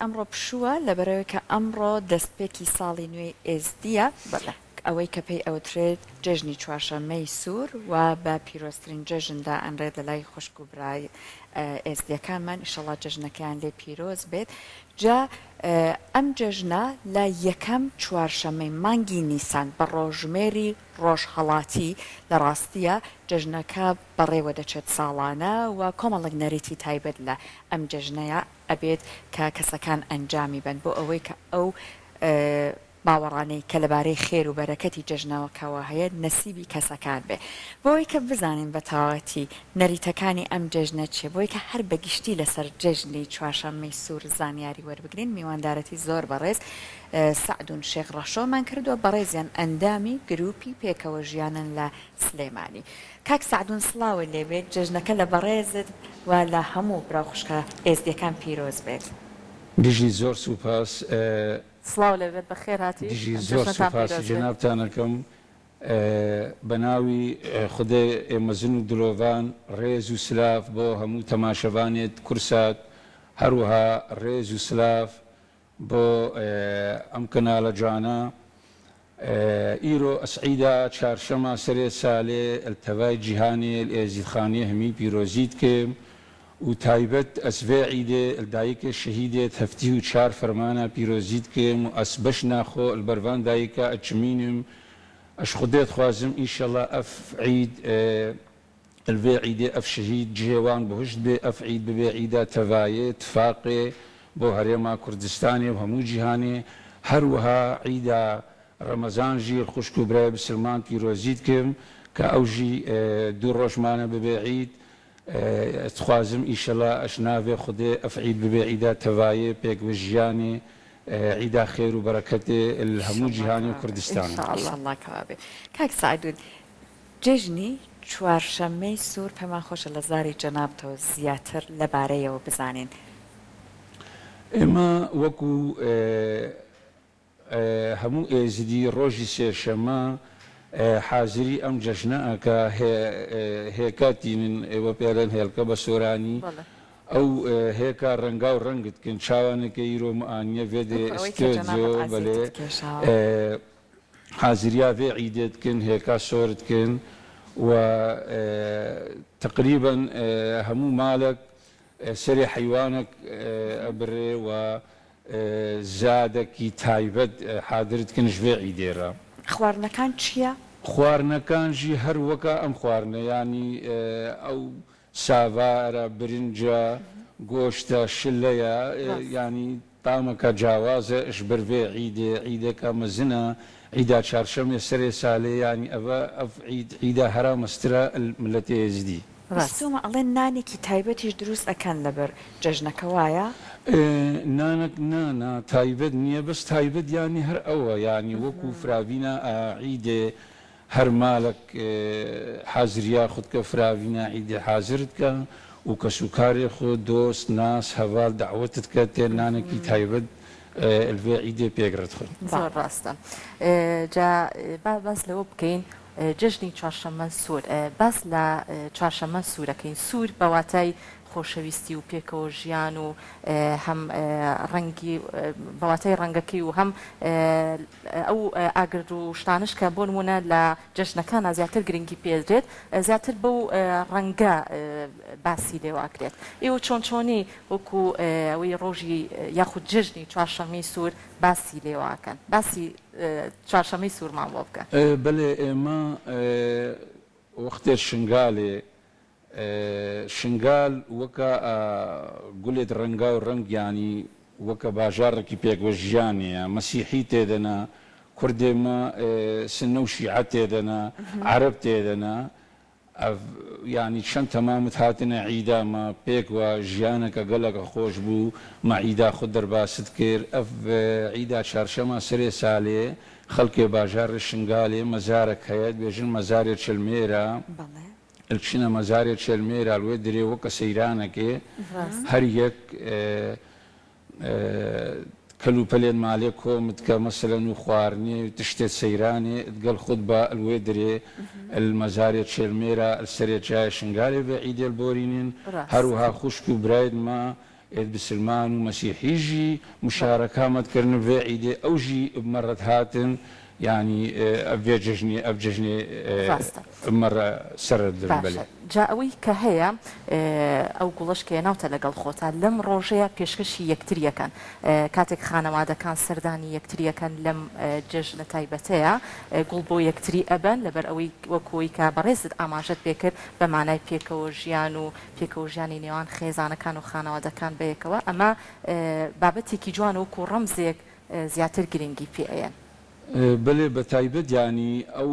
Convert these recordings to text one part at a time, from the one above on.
ئەمڕۆ پشووە لەبەرەوەی کە ئەمڕۆ دەستپێکی ساڵی نوێی ئێزدیە ئەوەی کە پێی ئەوترێت جژنی چوارشەممەی سوور و بە پیرۆستترین جژندا ئەنرێت لە لای خوشک و برای ئێزدیەکانمان ئیشەڵا جژنەکەیان لێ پیرۆز بێت جا ئەم جژنە لە یەکەم چوارشەممەی مانگی نیسان بە ڕۆژمێری ڕۆژهەڵاتی لە ڕاستیە جژنەکە بەڕێوە دەچێت ساڵانە و کۆمەڵک نەریتی تایبەت لە ئەم جژنەیە ئەبێت کە کەسەکان ئەنجامی بن بۆ ئەوەی کە ئەو باوەڕانەی کە لەبارەی خێر و بەرەکەتی جژنەوەکەوە هەیە نەسیبی کەسەکان بێ بۆی کە بزانین بە تەواوەتی نەریتەکانی ئەم جژنە چێ بۆی کە هەر بەگشتی لەسەر جژنی چوارشەممەی سوور زانیاری وەربگرین میواندارەتی زۆر بەڕێز سعدون شێخ ڕەشۆمان کردووە بەڕێزیان ئەندامی گروپی پێکەوە ژیانن لە سلێمانی کاک سعدون سڵاوە لێبێت جژنەکە لە بەڕێزت و لە هەموو براخشکە ئێزدیەکان پیرۆز بێت دژی زۆر سوپاس سڵاو لەبێت بە خێر هاتی دژی زۆر سوپاس جەنابتانەکەم بە ناوی خودێ ئێمەزن و دلۆڤان ڕێز و سلااف بۆ هەموو تەماشەوانێت کورسات هەروەها ڕێز و سلااف بۆ ئەم کەناڵە جوانە ئیرۆ ئەسعیدا چارشەمە سەرێ سالێ ئەلتەڤای جیهانێ ئێزیدخانێ هەمی پیرۆزیت کێم و تایبەت ئەسڤێ عیدێ ئەلدایکە شەهیدێت هەفتی و چار فەرمانە پیرۆزیت کێم و ئەس بەش ناخۆ ئەلبەروان دایکە ئەچمینم ئەش خودێت خوازم ئیشەڵا ئەف عید الوێ عیدێ ئەف شەهید جێوان بەهشت بێ ئەف عید ببێ عیدا تەڤایێ تفاقێ بۆ هەرێما کوردستانی و هەموو جیهانێ هەروەها عیدا ڕەمەزان ژیر خوشک و برای بسلمان پیرۆزیت کەم کە ئەوژی دوو ڕۆژمانە ببێ عید خوازم ئیشەڵا ئەش ناوێ خودێ ئەف عید ببێ عیدا تەڤایێ پێک بە ژیانێ عیدا خێر و بەرەکەتێ هەموو جیهانی و کوردستان الله کەوابێ کاک سعدون جژنی چوارشەممەی سوور پێمان خۆشە لە زاری جەنابتەوە زیاتر لەبارەیەوە بزانین ئێمە وەکو هەموو ئێزیدی ڕۆژی سێشەمە حازری ئەم جەژنەکە هێکاتی من ئێوە پێرەن هێلکە بە سۆرانی ئەو هێکا ڕەنگا و ڕەنگت کن چاوانەکە ئیرۆمەانیە vێدێ ئستۆجۆ بەلێ حازریا vێ عیدێت کن هێکا سۆرت کن و تقریبا هەموو ماڵک سەری حیوانێک ئەبرێ و زادێکی تایبەت حادرت کن ژێ عیدێرە خواردنەکان چییە؟ خواردنەکانژی هەر وەکە ئەم خواردنە ینی ئەو ساوارە برنجە گۆشتە شلەیە ینی تامەکە جیاوازە ئەش بەرێ عیدێ عیدێکە مەزنە عیدا چارشەمێ سەرێ سالێ ینی ئەوە ئەف عیدا هەرا مەسترە ملەتی ئێزدی ڕاستومە ئەڵێن نانێکی تایبەتیش دروست ئەکەن لەبەر جەژنەکە وایە؟ نانەک نانە تایبەت نییە بەس تایبەت ینی هەر ئەوە ینی وەکو فراوینە عیدێ هەر مالک حازریا خودکە فراوینە عیدێ حازرت کە و کەسوکارێ خۆ دۆست ناس هەواڵ داوەتت کە تێ نانێکی تایبەت الوێ عیدێ پێگرت خۆن زۆر ڕاستە جا باس لەوە بکەین جژنی چوارشەممە سوور باس لە چوارشەممە سوورەکەین سوور بەواتای خۆشەویستی و پێکەوە ژیان و هەم ڕەنگی بەواتای ڕەنگەکەی و هەم ئەو ئاگرد و شتانش کە بۆ نمونە لە جەژنەکانە زیاتر گرنگی پێدرێت زیاتر بەو ڕەنگە باسی لێواکرێت ئێوە چۆن چۆنی وەکو ئەوەی ڕۆژی یاخود جژنی چوارشەممەی سوور باسی لێواکەن باسی چوارشەممەی سوورمان بۆ بکە بەڵێ ئێمە وەختێ شنگالێ شنگال وەکە گولێت ڕەنگا و ڕەنگیانی وەکە باژارێکی پێکوە ژیانەیە مەسیحی تێدەنا کوردێمە سنە و شیعە تێدەنا عەرەب تێدەنا ینی چەند تەمامت هاتنە عیدامە پێکوە ژیانەکە گەلەکە خۆش بوو مەعیدا خود دەرباست کرد ئەف عیدا چارشەمە سەرێ سالێ خەڵکێ باژارە شنگالێ مەزارێک هەیە بێژن مەزارێ چلمێرە الچینە مەزارێت چێلمێرە لێ درێ وەکە سەیرانەکێ هەر یەک کەلوپەلێن مالێ کۆمت کە مەسەلەن و خواردنێ تشتێت سەیرانێ گەل خود بە ئەلوێ درێ المەزارێت چێلمێرە سەرێت چای شنگالێ بە عیدێل بۆرینین هەروها خوشک و برایدمە بسلمان ومسيحيجي مشاركة متكرن في عيدة أو جي بمرة هاتن يعني أبججني مرة سرد باشە جا ئەوەی کە هەیە ئەو گوڵشکێ ناوتە لەگەڵ خۆتان لەم ڕۆژەیە پێشکەشی یەکتریەکەن کاتێک خانەوادەکان سەردانی یەکتریەکەن لەم جژنە تایبەتەیە گوڵ بۆ یەکتری ئەبەن لەبەر ئەوەی وەکۆی کە بەڕێزت ئاماژەت پێکرد بە مانای پێکەوە ژیان و پێکەوە ژیانی نێوان خێزانەکان و خانەوادەکان بەیەکەوە ئەمە بابەتێکی جوان وەکو ڕەمزێک زیاتر گرنگی پێەیەن. بله بتایبەت ینی ئەو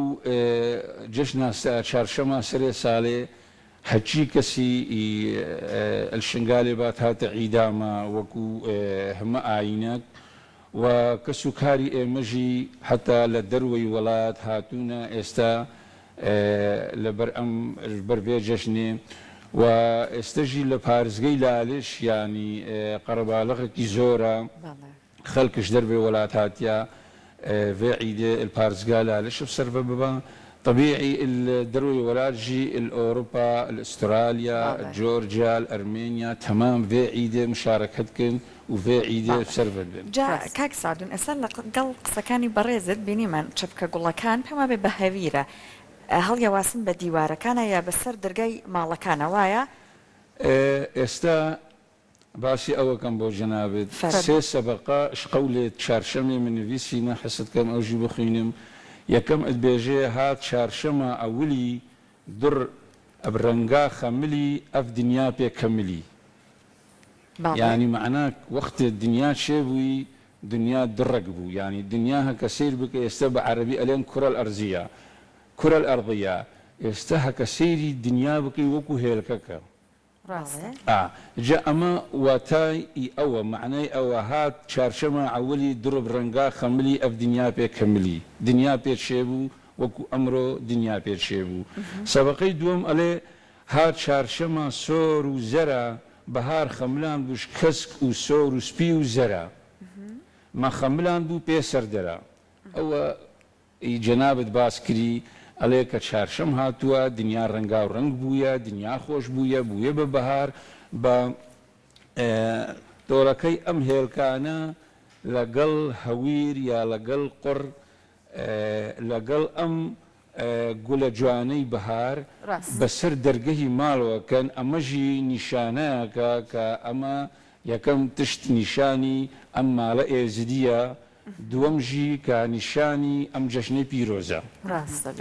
جژنە چارشەمە سەرێ ساڵێ هەچی کەسی ئەلشنگالێ بات هاتە عیدامە وەکو هەمە ئاینەک و کەس و کاری ئێمەژی حتا لە دەروەی وڵات هاتوونە ئێستا لەبەر ئەم بەربێ جەژنێ و ئێستەژی لە پارزگەی لالش ینی قەرەباڵغێکی زۆرە خەڵکش دەربێ وڵات هاتیە في عيد البارزقال على شوف سرفة بابا طبيعي الدروي ولاجي الأوروبا الأستراليا جورجيا الأرمينيا تمام في عيد مشاركتكن وفي عيد سرفة جا كاك سعدون أسأل قل سكاني بريزت بيني من شبكة قولا كان بما ببهويرة هل يواسم بديوارة كان يا بسر درجي مالا كان وايا استا باشي أول كان بو جنابت سي سبقا شقولة شارشمي من نفيسينا حسد كم أوجي بخينم يكم البيجي هات شارشمة أولي در أبرنقا خملي أف دنيا بي كملي يعني معناك وقت الدنيا شبوي دنيا درقبو يعني دنياها كسير بك يستبع عربي ألين كرة الأرضية كرة الأرضية يستها كسيري الدنيا بك وكو هيلكك جاء ما واتاي أو معناي أو هات شارشما عولي درب رنقا خملي أف دنيا بي كملي دنيا بي شيبو وكو أمرو دنيا بي شيبو سبقي دوم عليه هات شارشما سور وزرا بهار خملان بوش كسك وسور وسبي وزرا ما خملان بو بيسر درا أو جنابت باسكري عليك شارشم هاتوا دنيا رنگا و رنگ بويا دنيا خوش بويا بويا ببهار با دوركي ام هيلكانا لقل هوير يا لقل قر لقل ام قول جواني بهار بسر درجه مالو كان امجي نشاناك كاما يكم تشت نشاني اما لا ازديا دومجي كنشاني ام جشني بيروزا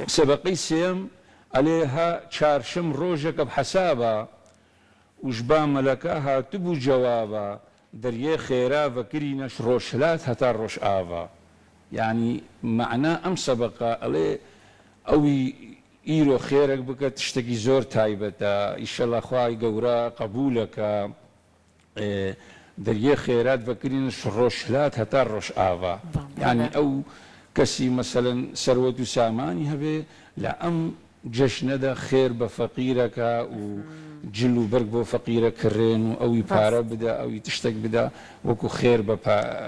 سبقي سيم عليها شارشم روجك بحسابها وجبا ملكاها تبو جوابا دريه خيرا فكرينش روشلات هتا روش آفا يعني معناه ام سبقا عليه اوي ايرو خيرك بك تشتكي زور تايبتا ان شاء الله خواهي قورا قبولك دريه خيرات فكرين روشلات هتا روش آفا يعني او كسي مثلا سروة ساماني هبه لا ام جشن دا خير بفقيرك وجلو برق بفقيرك كرين او يبارا بدا او تشتك بدا وكو خير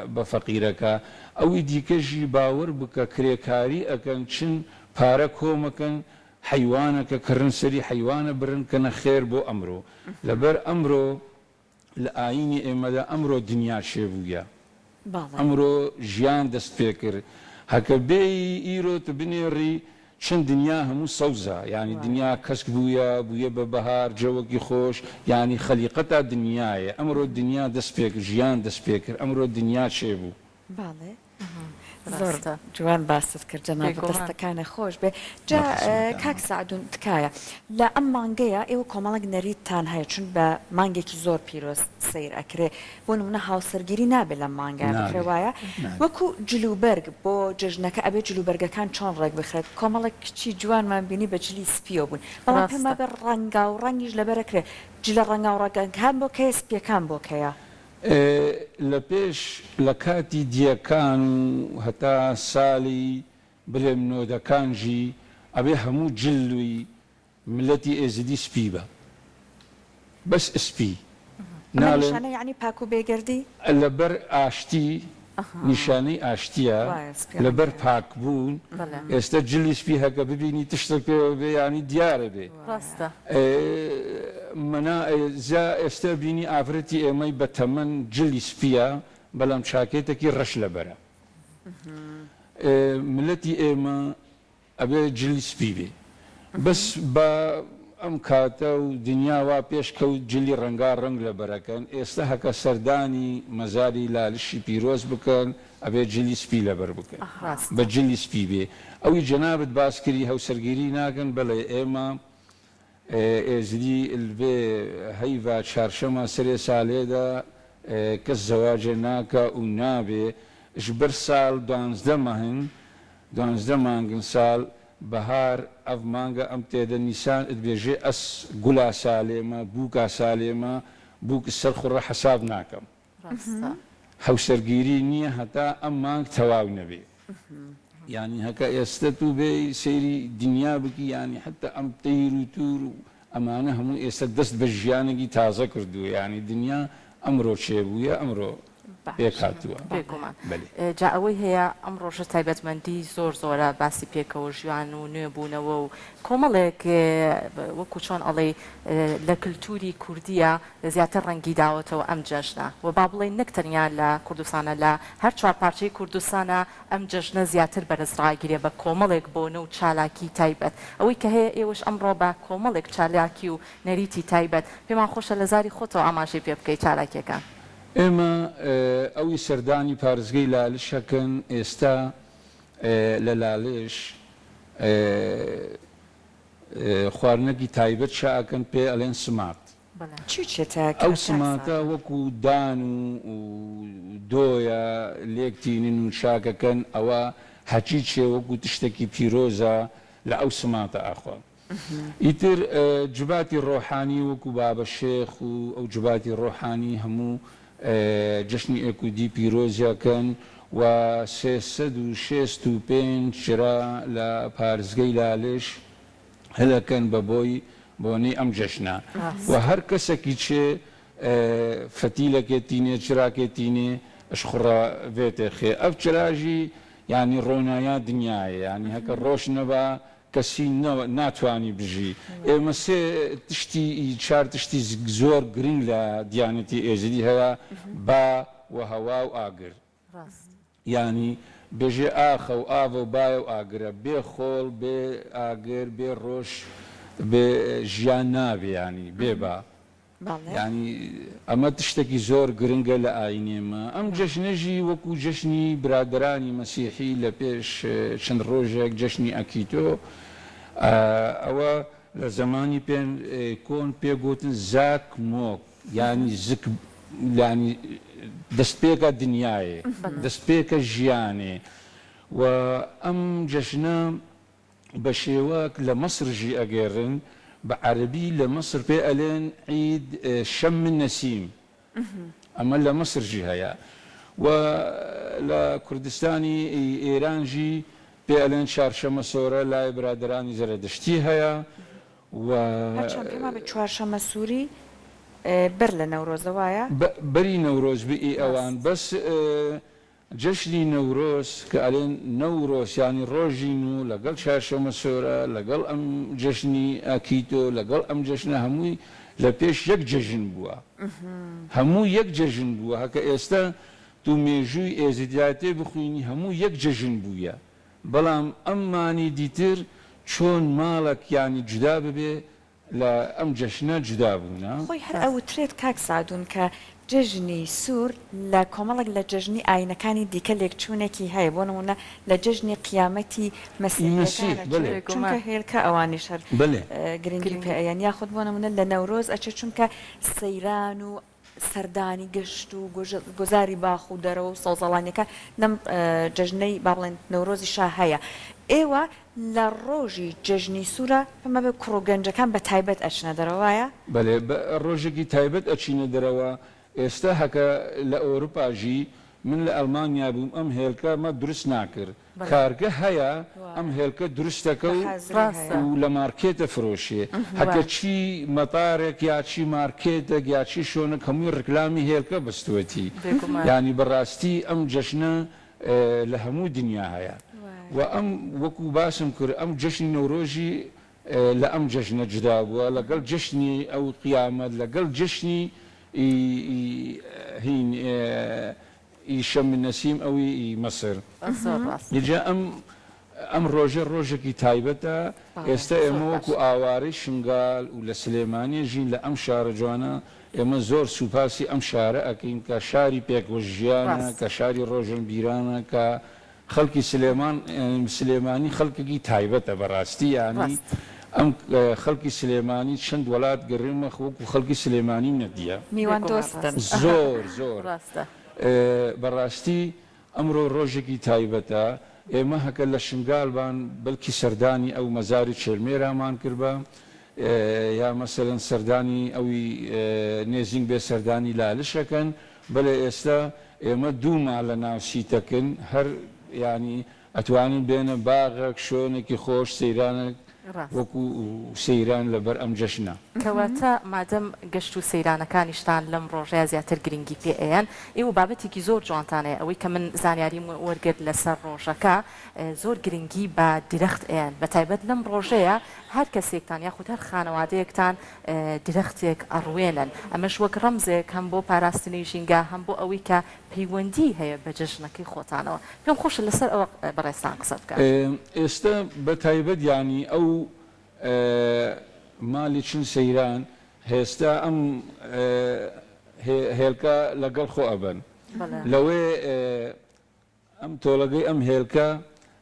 بفقيرك او ديكجي باور بك كريكاري اكن چن بارا كومكن حيوانك كرن سري حيوان برن كان خير بو امرو لبر امرو لآيني إمدا أمرو دنيا شبويا أمرو جيان دست فكر هكا بي إيرو تبنيري شن دنيا همو صوزة يعني دنيا كسك بويا ببهار جوكي خوش يعني خليقتها دنيا أمرو الدنيا دست فكر جيان دست فكر أمرو الدنيا شبو بالي زۆر جوان باست کرد جەناب دەستەکانە خۆش بێ جا کاک سعدون تکایە لە ئەم مانگەیە ئێوە کۆمەڵک نەریتتان هەیە چون بە مانگێکی زۆر پیرۆز سیر ئەکرێ بۆ نمونە هاوسەرگیری نابێت لە مانگە بکرێ وایە وەکو جلوبەرگ بۆ جژنەکە ئەبێ جلوبەرگەکان چۆن ڕێک بخرێت کۆمەڵک کچی جوانمان بینی بە جلی سپیۆ بوون بەڵام پێما بە ڕەنگا و ڕەنگیش لەبەرەکرێ جلە ڕەنگا و ڕەنگەکان بۆ کەی سپیەکان بۆ کەیە لپیش لکاتی دیکان هتا سالی بلیم نودکان جی ابی همو جلوی ملتی ازدی سپیبا بس اسپی نشانه يعني باكو بيجردي لبر آشتی نشانه آشتیه لبر پاک بون استجلیش فيها كبيني تشترك يعني دياره به منا زا استبيني افرتي امي بتمن جلي سفيا بلام شاكيتك رش لبرا ملتي اما ابي جلي سفيبي بس با ام كاتا ودنيا وا بيش كو جلي رنگا رنگ لبركن استهك سرداني مزاري لا لشي بيروز بكن ابي جلي سفي لبر بكن بجلي سفيبي او جناب باسكري هو سرگيري ناكن بلا اما ازدي البي هيفا شارشما سري ساليدا كالزواج ناكا ونابي جبر سال دانز دمهن سال بهار اف مانگا ام تيدا نيسان ادبيجي اس قلا ساليما بوكا ساليما بوك السرخ حساب ناكم هاو سرگيري نية حتى ام مانگ تواو نبي يعني هكا يستتو بي سيري دنيا بكي يعني حتى ام تيرو تورو امانه هم يستدست بجيانكي تازه كردو يعني دنيا امرو شيبويا امرو بيكاتوا بله جا اوي هي امرو شتايبت مندي زور باسي بيكو جيانو نيبونو كومالك وكو شلون علي لكلتوري كرديه زياتر رنگي داوتو ام جشنا وبابلي نكتريان لا كردستان لا هر چوار پارچه كردستان ام جشنا زياتر برزراگيري با كومالك بونو چالاكي تايبت اوي كه ايوش امرو با كومالك چالاكي و نريتي تايبت بما خوش لزاري خوتو اماشي بيبكي چالاكي كان اما اوي سرداني بارزگي لالش هكن استا للالش خوارنگي تايبت شاكن بي الين سمات او سماتا وكو دانو ودويا ليكتينين شاككن او حچيچه وكو تشتكي بيروزا لا سماتا اخو يتر جباتي الروحاني وكو بابا الشيخ او جباتي الروحاني همو جشنی اکودی پیروزیا کن و 365 شرا لا پارزگی لالش هلا کن ببوی بونی ام جشنا و هر کس کی چه فتیله کتینه چرا کتینه اشخرا فيت خي افچراجي يعني رونايا دنيا يعني هكا روش نبا كسي ناتواني بجي مسي تشتي شار تشتي زور جرين لا ديانتي ازدي هيا با وهوا واجر يعني بيجي اخو افو باي واجر بخول باجر بروش بجيانابي يعني بيبا يعني اما تشتكي زور جرينجا لايني ما ام جشنجي وكو جشني برادراني مسيحي لبيش شن روجك جشني اكيتو او لزماني بين كون بيغوتن زاك موك يعني زك يعني دستبيكا دنياي دستبيكا جياني وام جشنا بشيواك لمصر جي اجيرن بعربي لمصر في الين عيد شم النسيم اما لمصر جي هيا ولكردستاني ايران جي في الين شهر شمسورة لا برادراني زردشتي هيا و هرچند كما بچوارشم سوري بر لنوروز وايا بري نوروز بي اوان بس جشني نوروز كالين نوروز يعني روجينو لقل شاشة مسورة لقل ام جشني اكيتو لقل ام جشنا هموي لبيش يك جشن بوا همو يك جشن بوا هكا استا تو ميجوي ازدياتي بخويني همو يك جشن بويا بلام اماني ديتر شون مالك يعني جدا ببي لا ام جشنا جدا بونا خوي هر او تريد كاك سعدون ك جژنی سوور لە کۆمەڵک لە جژنی ئاینەکانی دیکە لێکچوونێکی هەیە بۆ نمونە لە جژنی قیامەتی مەسیحیەکانە چونکە هێلکە ئەوانیش هەر گرنگی پێیان یاخود بۆ نمونە لە نەورۆز ئەچێت چونکە سەیران و سەردانی گەشت و گۆزاری باخ و دەرەوە و سەوزەڵانیەکە لەم جژنەی با بڵێن نەورۆزیشا هەیە ئێوە لە ڕۆژی جژنی سوورە پەمە بە کوڕوگەنجەکان بە تایبەت ئەچنە دەرەوەیە بەڵێ ڕۆژێکی تایبەت ئەچینە دەرەوە ئێستا هەکە لە ئەوروپاژی من لە ئەڵمانیا بووم ئەم هێلکە مە دروست ناکرد کارگە هەیە ئەم هێلکە دروستەکە و لە مارکێتە فرۆشێ هەکە چی مەتارێک یا چی مارکێتێک یا چی شۆنێک هەمووی ڕکلامی هێلکە بەستوەتی یعنی بەڕاستی ئەم جەشنە لە هەموو دنیا هەیە و ئەم وەکو باسم کرد ئەم جەشنی نەورۆژی لأم جشن جداب ولقل جشني أو قيامة لقل جشني هين يشم النسيم أو مصر يجا أم روجة كي تايبتا يستأموك وآواري شنقال ولا سليمانية جين لأم شارة جوانا اما زور سوپاسی ام شارع اکین که شاری پیک وجیانا که شاری روشن بیرانا که خلقی سلیمانی خلقی تایبت براستی یعنی ام خلقی سلیمانی چند ولاد قریم خوک خلقی سلیمانی ندیا میوان دوستن زور براستی امرو روشکی تایبتا اما هکا لشنگال بان بلکی سردانی او مزاری چلمیرا مان کربا یا مثلا سردانی او نێزینگ بێ سەردانی لالشەکەن بەڵێ ئێستا ئێمە دوو ماڵە ناو سیتەکەن هەر ینی ئەتوانین بێنە باغێک شوێنێکی خۆش سەیرانێک وەکو سەیران لەبەر ئەم جەشنە کەواتە مادەم گەشت و سەیرانەکانیشتان لەم ڕۆژەیە زیاتر گرنگی پێ ئەیان ئێوە بابەتێکی زۆر جوانتانەیە ئەوەی کە من زانیاریم وەرگرت لەسەر ڕۆژەکە زۆر گرنگی بە درەخت ئەیان بە تایبەت لەم ڕۆژەیە هەر کەسێکتان یاخود هەر خانەوادەیەکتان درەختێک ئەڕوێنن ئەمەش وەک ڕەمزێک هەم بۆ پاراستنی ژینگە هەم بۆ ئەوەی کە پەیوەندی هەیە بە جەژنەکەی خۆتانەوە پێم خۆشە لەسەر ئەوە بەڕێستان قسە بکە ئێستا بە تایبەت ینی ئەو مالی چن سەیران هێستا ئەم هێلکە لەگەڵ خۆ ئەبن لەوێ ئەم تۆڵەگەی ئەم هێلکە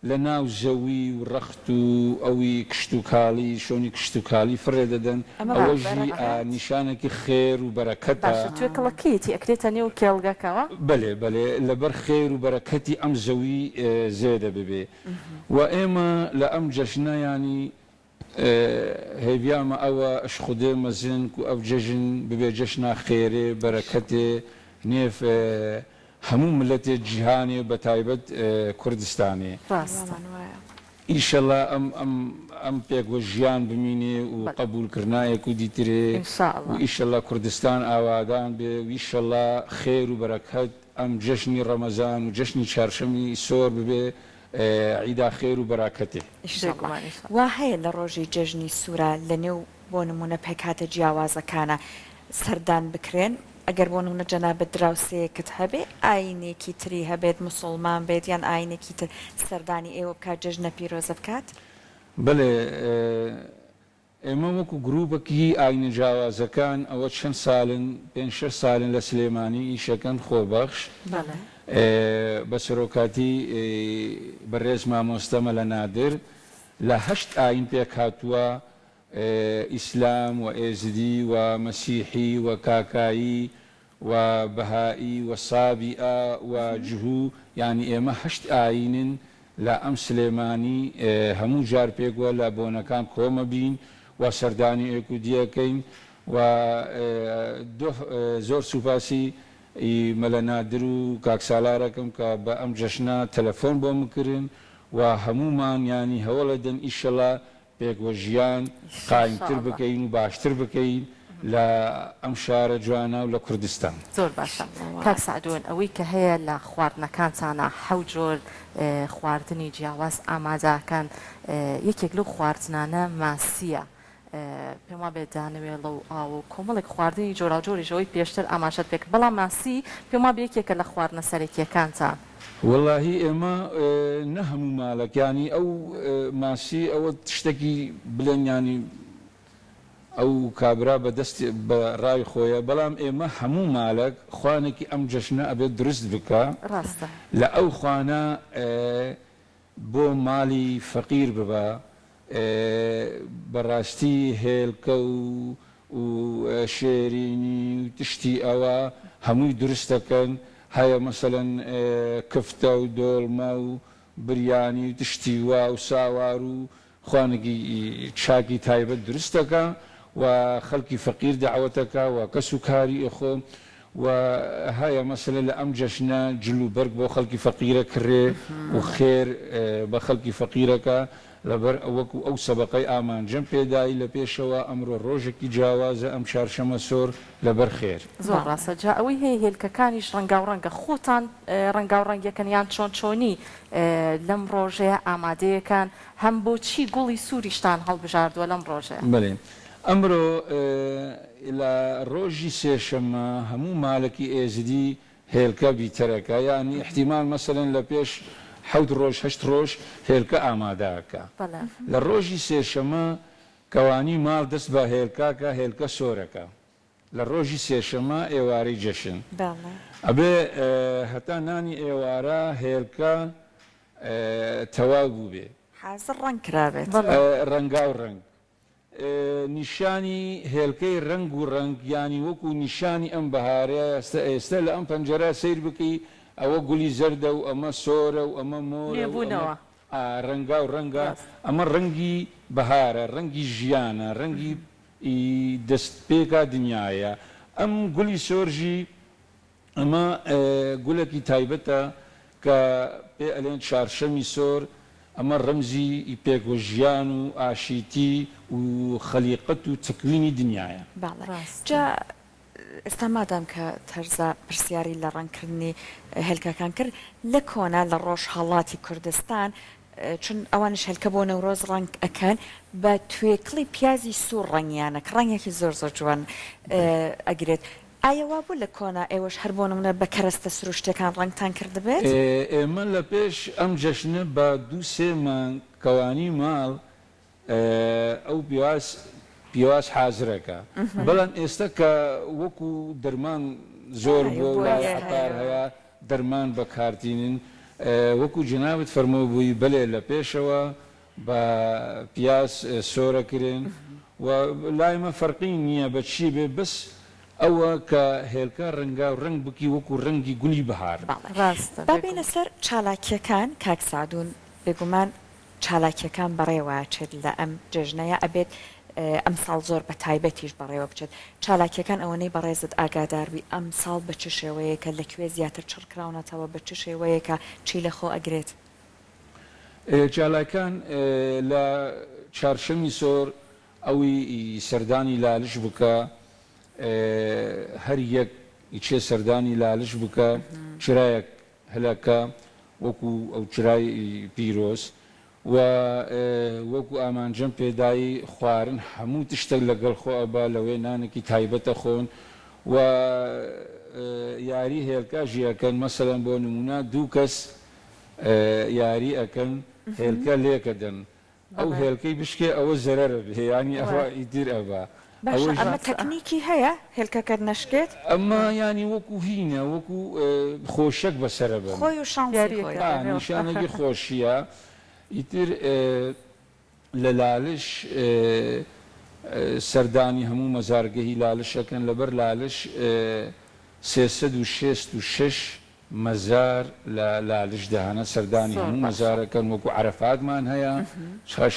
لە ناو زەوی و ڕەخت و ئەوی کشت و کاڵی شۆنی کشت و کاڵی فرێ دەدەن ئەوەژی نیشانێکی خێر و بەرەکەتە توێ کڵەکەیەتی ئەکرێتە نێو کێڵگەکەوە بەڵێ لەبەر خێر و بەرەکەتی ئەم زەوی زێدە ببێ و ئێمە لە ئەم جەژنە ینی هێویامە ئەوە ئەش خودێ مەزن و ئەو جەژن ببێ جەشنا خێرێ بەرەکەتێ نێف هەموو ملەتێ جیهانێ بە تایبەت کوردستانێ ئیشەڵا ئەم پێکوە ژیان بمینێ و قبولکردنایەک و دیترێ و ئیشەڵا کوردستان ئاوادان بێ و ئیشەڵا خێر و بەرەکەت ئەم جەشنی ڕەمەزان و جەشنی چارشەمی سۆر ببێ عیدا خێر و بەراکەتێ وا هەیە لە ڕۆژی جەژنی سوورە لە نێو بۆ نمونە پێکاتە جیاوازەکانە سەردان بکرێن ئەگەر بۆ نمونە جەنابەت دراوسەیەکت هەبێ ئاینێکی تری هەبێت موسڵمان بێت یان ئاینێکی تر سەردانی ئێوە بکات جەژنە پیرۆزە بکات بڵێ ئێمە وەکو گروپێکی ئاینە جیاوازەکان ئەوە چەند ساڵن 5-6 ساڵن لە سلێمانی ئیشەکەن خۆبەخش بە سەرۆکاتی بەڕێز مامۆستا مەلە نادر لە 8 ئاین پێک هاتووە ئیسلام و ئێزدی و مەسیحی و کاکایی و بەهایی و سابیئە و جهو یعنی ئێمە 8 ئاینن لە ئەم سلێمانی هەموو جار پێکوە لە بۆنەکان کۆمە بین و سەردانی ئێکودیەکەین و زۆر سوپاسی مەلە نادر و کاکسالارەکەم کە بە ئەم جەشنە تەلەفۆن بۆ مکردن و هەمومان ینی هەوڵە دەن ئیشەڵا پێکوە ژیان قایمتر بکەین و باشتر بکەین لە ئەم شارە جوانە و لە کوردستان زۆر باشە کاک سعدون ئەوەی کە هەیە لە خواردنەکانتانە حەوت جۆر خواردنی جیاواز ئامادەکەن یەکێک لەو خواردنانە ماسیە پێم وا بێت دانەوێ لەو ئاو و کۆمەڵێک خواردنی جۆراوجۆریشەوەی پێشتر ئاماژەت پێک بەڵام ماسی پێم وا بێ یەکێکە لە خواردنە سەرەکیەکانتان واللهی ئێمە نە هەموو ماڵەکانی ئەو ماسی ئەوە شتێکی بڵێن ینی ئەو کابرا بەدەست بە ڕای خۆیە بەڵام ئێمە هەموو مالک خوانێکی ئەم جەشنە ئەبێت دروست بکە لە ئەو خوانە بۆ ماڵی فەقیر ببە بەڕاستی هێلکە و شێرینی و تشتی ئەوە هەمووی دروستەکەن هەیە مەسەلەن کفتە و دۆڵمە و بریانی و تشتی وا و ساوار و خوانێکی چاکی تایبەت دروستەکە و خەڵکی فەقیر دەعوەتەکە و کەس و کاری ئەخۆ وهاي مثلا لأم جشنا جلو برق بو خلقي فقيرة كري وخير بخلقي فقيرة لبر وكو أو سبقي آمان جنبي داي لبيشوا أمر الروجكي جاوازة أم شارشمة سور لبر خير زۆر ڕاستە جا ئەوەی هەیە هێلکەکانیش ڕەنگا و ڕەنگە خۆتان ڕەنگا و ڕەنگەکەنیان چۆن چۆنی لەم ڕۆژەیە ئامادەیەکان هەم بۆچی گوڵی سووریشتان هەڵبژاردووە لەم ڕۆژەیە بلێ ئەمڕۆ لە ڕۆژی سێشەمە هەموو مالکی ئێزدی هێلکە بیتەرەکە یعنی احتیمال مەسەلەن لە پێش حەوت ڕۆژ هەشت ڕۆژ هێلکە ئامادەکە لە ڕۆژی سێشەمە کەوانی ماڵ دەست بە هێلکاکە هێلکە سۆرەکە لە ڕۆژی سێشەمە ئێوارەی جەشن ئەبێ هەتا نانی ئێوارە هێلکە تەواو بوو بێ حازر ڕەنگ کرابێت ڕەنگا و ڕەنگ نیشانی هێلکەی ڕنگ و ڕنگ ینی وەکو نیشانی ئەم بەهارەیە ئێستا لە ئەم پەنجەرە سیر بکەی ئەوە گولی زەردە و ئەمە سۆرە و ئەمە مۆرە ڕەنگا و ڕەنگە ئەمە ڕەنگی بەهارە ڕەنگی ژیانە ڕەنگی دەستپێکا دنیاە ئەم گولی سۆرژی ئەمە گولێکی تایبەتە کە پێ ئەلێن چارشەمی سۆر ئەمە ڕەمزی پێکۆژیان و ئاشیتی و خەلیقەت و تەکوینی دنیاە جا ئێستا مادام کە تەرزە پرسیاری لە ڕەنگکردنی هێلکەکان کرد لە کۆنا لە ڕۆژهەڵاتی کوردستان چون ئەوانش هێلکە بۆ نەورۆز ڕەنگ ئەکەن بە توێکڵی پیازی سوور ڕەنگیانە کە ڕەنگێکی زۆر زۆر جوان ئەگرێت ئایەوا بوو لە کۆنا ئێوەش هەر بۆ نمونە بە کەرەستە سروشتەکان ڕەنگتان کردبێت ئێمە لە پێش ئەم جەشنە بە دوو سێ مانگ کەوانی ماڵ ئەو پیاز حازرەکە بەڵام ئێستا کە وەکو دەرمان زۆر بۆ لای عەتار هەیە دەرمان بەکارتینن وەکو جنابت فەرموو بووی بەلێ لە پێشەوە بە پیاز سۆرەکرێن و لایمە فەرقی نییە بە چی بێ بەس ئەوە کە هێلکە ڕەنگا و ڕنگ بکی وەکو ڕەنگی گولی بەهار بابینە سەر چالاکیەکان کاک سعدون بێگومان چالاکیەکان بەڕێوە چێت لە ئەم جێژنەیە ئەبێت ئەم ساڵ زۆر بە تایبەتیش بەڕێوە بچێت چالاکیەکان ئەوەنەی بەڕێزت ئاگاداربی ئەم ساڵ بە چ شێوەیەکە لەکوێ زیاتر چڕکراونەتەوە بە چ شێوەیەکە چی لە خۆ ئەگرێت چالاکان لە چارشەمی سۆر ئەوی سەردانی لالش بکە هەر یەک چێ سەردانی لالش بکە چرایەک هەلەکە وەکو ئەو چرای پیرۆز و وەکو ئامانجەم پێدایی خوارن هەموو تشتێک لەگەڵ خۆئەبا لەوێ نانێکی تایبەتە خۆن و یاری هێلکە ژیەکەن مەسەلەن بۆ نمونە دوو کەس یاری ئەکەن هێلکە لێکەدەن ئەو هێلکەی بشکێ ئەوە زەرەرە بهێیانی ئەوە ئیدر ئەبا ئەمە تەکنیکی هەیە هێلکەکە نەشکێت ئەمە ینی وەکو هینە وەکو خۆشک بەسرە بن خۆی و نیشانێکی خۆشیە ئیتر لە لالش سەردانی هەموو مەزارگەهی لالشەکەن لەبەر لالش 366 مەزار لە لالش دەهانە سەردانی هەموو مەزارەکەن وەکو عەرەفاتمان هەیە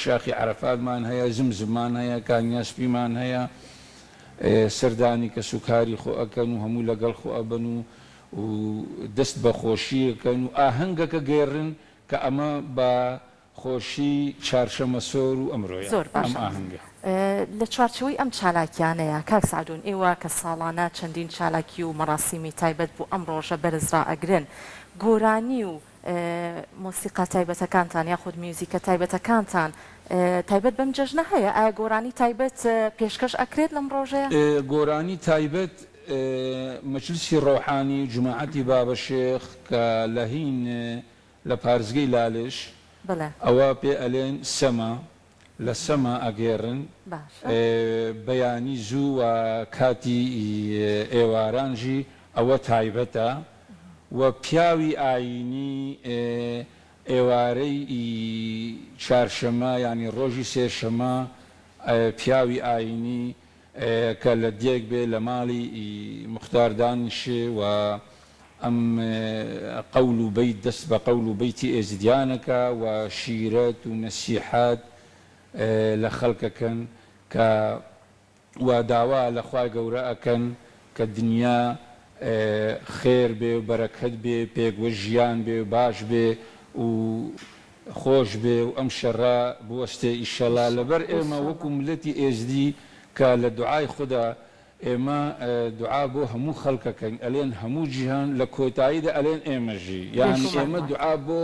شاخی عەرەفاتمان هەیە زمزمان هەیە کانیاسپیمان هەیە سەردانی کە سوکاری خۆ ئەکەن و هەموو لەگەڵ خۆ ئەبن و دەست بە خۆشیەکەن و ئاهەنگەکە گێڕن کە ئەمە بە خۆشی چارشەمە سۆر و ئەمڕۆیە زۆر باش لە چوارچەوەی ئەم چالاکیانەیە کاک سعدون ئێوە کە ساڵانە چەندین چالاکی و مەراسیمی تایبەت بوو ئەم ڕۆژە بەرزرا ئەگرن گۆرانی و مۆسیقا تایبەتەکانتان یاخود میوزیکە تایبەتەکانتان تایبەت بەم جەژنە هەیە ئایا گۆرانی تایبەت پێشکەش ئەکرێت لەم ڕۆژەیە گۆرانی تایبەت مەجلیسی ڕۆحانی جماعەتی بابە شێخ کە لە هین لە پارزگەی لالش ئەوە پێ ئەلێن سەما لە سەما ئەگێڕن بەیانی زوو و کاتی ئێوارانژی ئەوە تایبەتە و پیاوی ئاینی ئێوارەی چارشەمە ینی ڕۆژی سێشەمە پیاوی ئاینی کە لە دیێک بێ لە ماڵی مختاردانشێ و ئەم قەول و بەیت دەست بە قەول و بەیتی ئێزدیانەکە و شیرەت و نەسیحات لە خەڵکەکەن کە وا داوا لە خوای گەورە ئەکەن کە دنیا خێر بێ و بەرەکەت بێ پێگوەژیان بێ و باش بێ و خۆش بێ و ئەم شەڕە بوەستێ ئیشەڵا لەبەر ئێمە وەکو ملەتی ئێزدی کە لە دوعای خوددا ئێمە دوعا بۆ هەموو خەڵکەکەین ئەلێن هەموو جیهان لە کۆتاییدا ئەلێن ئێمەژی یعنی ئێمە دوعا بۆ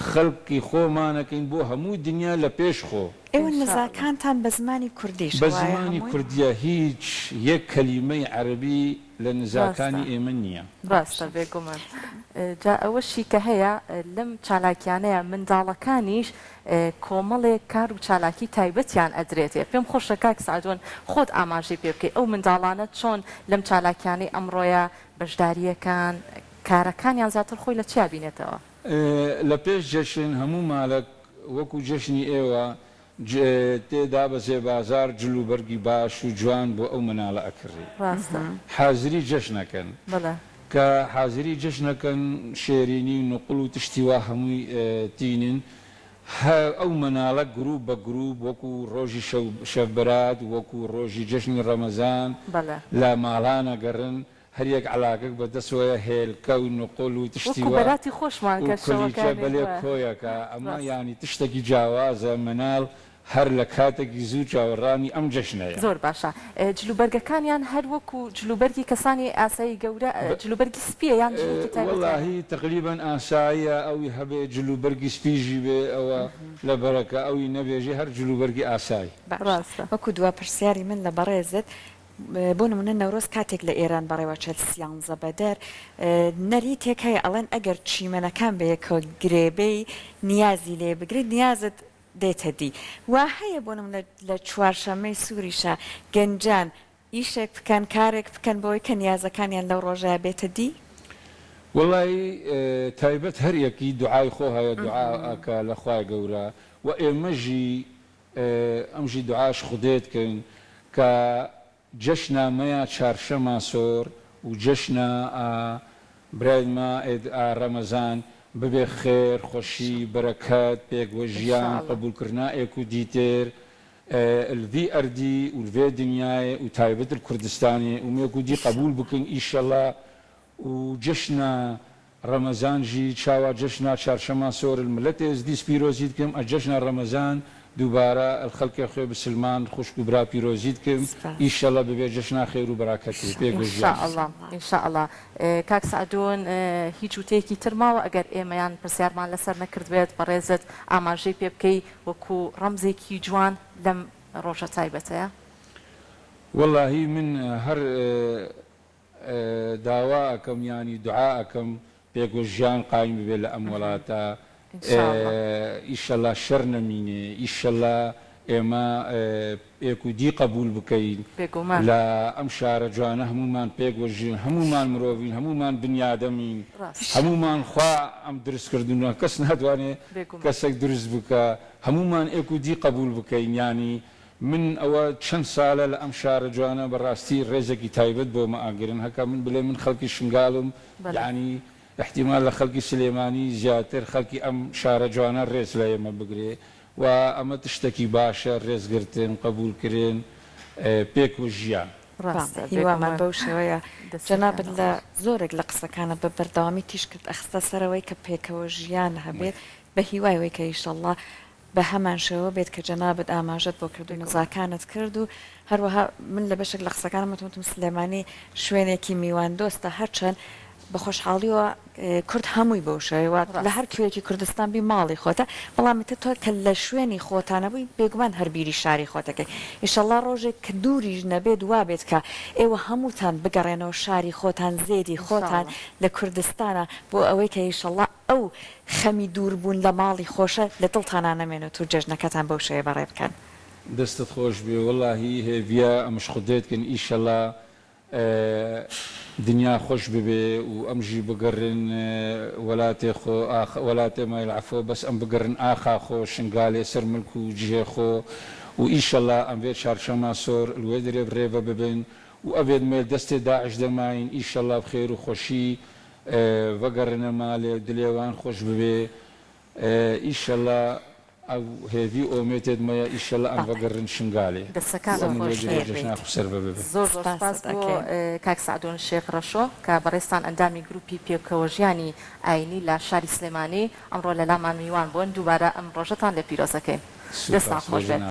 خەڵکی خۆمانەکەین بۆ هەموو دنیا لە پێش خۆ ئێوە نزاکانتان بە زمانی کوردیش بە زمانی کوردیە هیچ یەک کەلیمەی عەربی لە نزاکانی ئێمە نییە ڕاستە بێگومان جا ئەوەشی کە هەیە لەم چالاکیانەیە منداڵەکانیش کۆمەڵێک کار و چالاکی تایبەتیان ئەدرێتێ پێم خۆشە کاک سعدۆن خۆت ئاماژەی پێ بکەی ئەو منداڵانە چۆن لەم چالاکیانەی ئەمڕۆیە بەشداریەکان کارەکانیان زیاتر خۆی لە چیا بینێتەوە لە پێش جەشن هەموو مالک وەکو جەشنی ئێوە تێدا بەزێ بازار جلوبەرگی باش و جوان بۆ ئەو مناڵە ئەکڕی حازری جەشنەکەن کە حازری جەشنەکەن شێرینی و نقڵ و تشتیوا هەمووی تینن ئەو مناڵە گروپ بە گروپ وەکو ڕۆژی شەڤبەرات وەکو ڕۆژی جەشنی ڕەمەزان لە ماڵانە گەڕن هەریەک علاقەک بەدەستەوەیە هێلکە و نقۆل و تشتیوەراتی خۆشمان کەلیکە بەلێ کۆیەکە ئەمە ینی تشتێکی جیاوازە مناڵ هەر لە کاتێکی زوو چاوەڕانی ئەم جەشنەیە زۆر باشە جلوبەرگەکانیان هەر وەکو جلوبەرگی کەسانی ئاسایی گەورە جلوبەرگی سپیە یان وەڵاهی تقریبان ئاساییە ئەوی هەبێ جلوبەرگی سپیژی بێ ئەوە لە بەرەکە ئەوی نەبێژی هەر جلوبەرگی ئاسایی وەکو دوا پرسیاری من لە بەڕێزت بۆ نمونە نەورۆز کاتێک لە ئێران بەڕێوە چەلسیانزە بەدەر نەری تێک هەیە ئەڵێن ئەگەر چیمەنەکان بەیەکە گرێبەی نیازی لێ بگرێت نیازت دێتە دی وا هەیە بۆ نمونە لە چوارشەمەی سووریشە گەنجان ئیشێک بکەن کارێک بکەن بۆی کە نیازەکانیان لەو ڕۆژەیە بێتە دی وڵی تایبەت هەر یەکی دوعای خۆ هەیە دوعاکە لە خوای گەورە و ئێمەژی ئەمژی دوعاش خودێتکەن کە جەشنە مەیە چارشەمە سۆر و جەشنە برایمە ڕەمەزان ببێ خێر خۆشی بەرەکەت پێکوەژیان قبولکردنا ئێک و دیتر الڤی ئەردی و لێ دنیاە و تایبەتر کوردستانی و مێکودی قبول بکەین ئیشەڵا و جەشنە ڕەمەزانژی چاوا جەشنە چارشەمە سۆر ملەت ئێزدی سپیرۆزیت کەم ئە جەشنە ڕەمەزان دووبارە خەڵکی خوێ بسلمان خوشک و برا پیرۆزیت کەم ئیشەڵا ببێ جەشنا خێر و بەراکەتی ئینشاءڵڵا کاک سعدۆن هیچ وتەیەکی ترماوە ئەگەر ئێمەیان پرسیارمان لەسەر نەکردوێت بەڕێزت ئاماژەی پێ بکەی وەکو ڕەمزێکی جوان لەم ڕۆژە تایبەتەیە وەڵاهی من هەر داوا ئەەکەم ینی دوعا ئەەکەم پێگوژیان قایم ببێت لە ئەم وڵاتە ئیشەڵا شەر نەمینێ ئیشەڵا ئێمە ئێکودی قبول بکەین لە ئەم شارە جوانە هەمومان پێگوەژین هەمومان مرۆڤین هەمومان بنیادەمین هەمومان خوا ئەم دروستکردنەوە کەس ناتوانێت کەسێک دروست بکە هەمومان ئێکودی قبول بکەین ینی من ئەوە چەند ساڵە لە ئەم شارە جوانە بەڕاستی ڕێزێکی تایبەت بۆ مەئاگرن هەکە من بڵێ من خەڵکی شنگالم یعنی احتیمال لە خەڵکی سلێمانی زیاتر خەڵکی ئەم شارە جوانە ڕێز لە ئێمە بگرێ و ئەمە تشتێکی باشە ڕێزگرتن قبولکردن پێک و ژیان هیوامان بەو شێوەیە جەنابەت لە زۆرێک لە قسەکانە بە بەردەوامی تیش کرد ئەخستە سەرەوەی کە پێکەوە ژیان هەبێت بە هیوایەوەی کە ئیشەڵڵا بە هەمان شێوە بێت کە جەنابەت ئاماژەت بۆ کرد و نزاکانت کرد و هەروەها من لە بەشێک لە قسەکانم وتم سلێمانی شوێنێکی میوان دۆستە هەرچەند بە خۆشحاڵیەوە کورد هەمووی بەو شێوە لە هەر کوێکی کوردستان بی ماڵی خۆتە بەڵامی تۆ کە لە شوێنی خۆتانەبووی بێگومان هەربیری شاری خۆتەکەی ئیشەڵڵا ڕۆژێک کە دووریش نەبێت وا بێت کە ئێوە هەمووتان بگەڕێنەوە شاری خۆتان زێدی خۆتان لە کوردستانە بۆ ئەوەی کە ئیشەڵڵا ئەو خەمی دووربوون لە ماڵی خۆشە لە دڵتانە نەمێنێت و جەژنەکەتان بەو شێوە بەڕێ بکەن دەستت خۆش بێ وەڵاهی هێڤە ئەمەش خودێتکەن ئیشەڵڵا دنیا خۆش ببێ و ئەمژی بگەڕن وڵاتێ خۆ وڵاتێ مایلعفۆ بەس ئەم بگەڕن ئاخا خۆ شنگالێ سەر ملک و جێ خۆ و ئیشەڵڵا ئەمێت چارشەمە سۆر لێ درێ بڕێبە ببن و ئەبێت مێ دەستێ داعش دەماین ئیشەڵڵا بخێر و خۆشی بەگەڕنە مالێ دلێوان خۆش ببێ ئیشەڵڵا أو هذه أوميتد ما إن شاء الله أن بقرن شنقالي دەستەکان ومن خۆش وجه جشنا خسر ببه زۆر سپاس بۆ کاک سعدون شێخ ڕەشۆ کە بەڕێستان ئەندامی گروپی پێکەوەژیانی ئاینی لە شاری سلێمانی ئەمڕۆ لە لامان میوان بوون دووبارە ئەم ڕۆژەتان لە پیرۆزەکەین دەستان خۆش بێت.